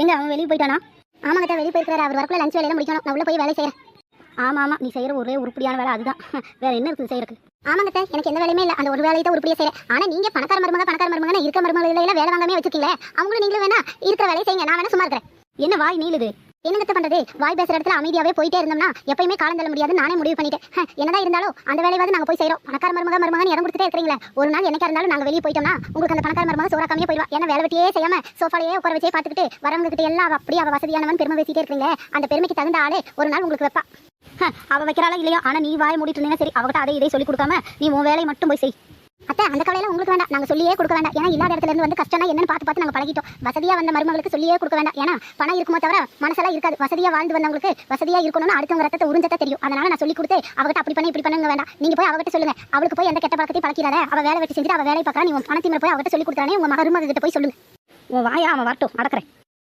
எங்க அவன் வெளியே போயிட்டானா? ஆமாங்கத்த வெளியே போயிருக்காரு. அவர் வரக்குள்ள லஞ்ச் வேலையெல்லாம் முடிக்கணும். நான் உள்ள போய் வேலை செய்யறேன். ஆமா நீ செய்யற ஒரே உருப்படியான வேலை அதுதான். வேற என்ன இருக்குது செய்யறதுக்கு? ஆமாங்கத்த எனக்கு எந்த வேலையுமே இல்லை. அந்த ஒரு வேலையை தான் உருப்படியா செய்யறேன். ஆனா நீங்க பணக்கார மருமகன்னு இருக்க மருமகளை எல்லாம் வேலை வாங்காமே வச்சிருக்கீங்களே, அவங்களும் நீங்களும் வேணா இருக்கிற வேலையை செய்யுங்க. நான் வேணா சும்மா இருக்கிறேன். என்ன வாய் நீளுது? என்னங்கத்த பண்றது? வாய் பேசுற இடத்துல அமைதியாவே போயிட்டே இருந்தோம்னா எப்பயுமே காலம் தள்ள முடியாது. நானே முடிவு பண்ணிட்டேன். என்னதான் இருந்தாலும் அந்த வேலையாவது நாங்க போய் செய்யறோம். பணக்கார மருமகன் இடம் கொடுத்துட்டே இருக்கீங்களே, ஒரு நாள் என்னைக்கா இருந்தாலும் நாங்க வெளியே போயிட்டோம்னா உங்களுக்கு அந்த பணக்கார மருமகன் சோறாக்காமே போயிடுவா. ஏன்னா வேலை வெட்டியே செய்யாம சோஃபாலேயே உட்கார வச்சே பார்த்துக்கிட்டு வரவங்க கிட்ட எல்லாம் அப்படியே அவ வசதியானவன் பெருமை பேசிட்டே இருக்கீங்க. அந்த பெருமைக்கு தகுந்த ஆளே ஒரு நாள் உங்களுக்கு வைப்பா. அவ வைக்கிறாளா இல்லையோ, ஆனா நீ வாய் மூடிட்டு இருந்தீங்கன்னா சரி, அவகிட்ட அதை இதை சொல்லி கொடுக்காம நீ உன் வேலையை மட்டும் போய் செய். அத்தை அந்த கவலையில உங்களுக்கு வேண்டாம், நாங்க சொல்லியே கொடுக்க வேண்டாம். ஏன்னா இல்லாத இடத்துல இருந்து வந்து கஷ்டம்னா என்னன்னு பார்த்து நாங்க பழகிட்டோம். வசதியா வந்த மருமகளுக்கு சொல்லியே கொடுக்க வேண்டாம். ஏன்னா பணம் இருக்குமோ தவிர மனசெல்லாம் இருக்காது. வசதியா வாழ்ந்து வந்தவங்களுக்கு வசதியா இருக்கணும்னு அடுத்தவங்க ரத்தத்தை உறிஞ்சத்தை தெரியும். அதனால நான் சொல்லி கொடுத்து அவகிட்ட அப்படி பண்ணி இப்படி பண்ணுங்க வேண்டாம். நீங்க போய் அவகிட்ட சொல்லுங்க. அவளுக்கு போய் எந்த கெட்ட பழக்கத்தையும் பழக்கிறாத. அவ வேலை வெட்டி செஞ்சுட்டு அவ வேலையை பார்க்கறா. நீ உன் பணத்திமரை போய் அவகிட்ட சொல்லி கொடுத்தானே உங்க மருமக கிட்ட போய் சொல்லுங்க. உன் வாயா அவன் வரட்டும் நடக்கிறேன்.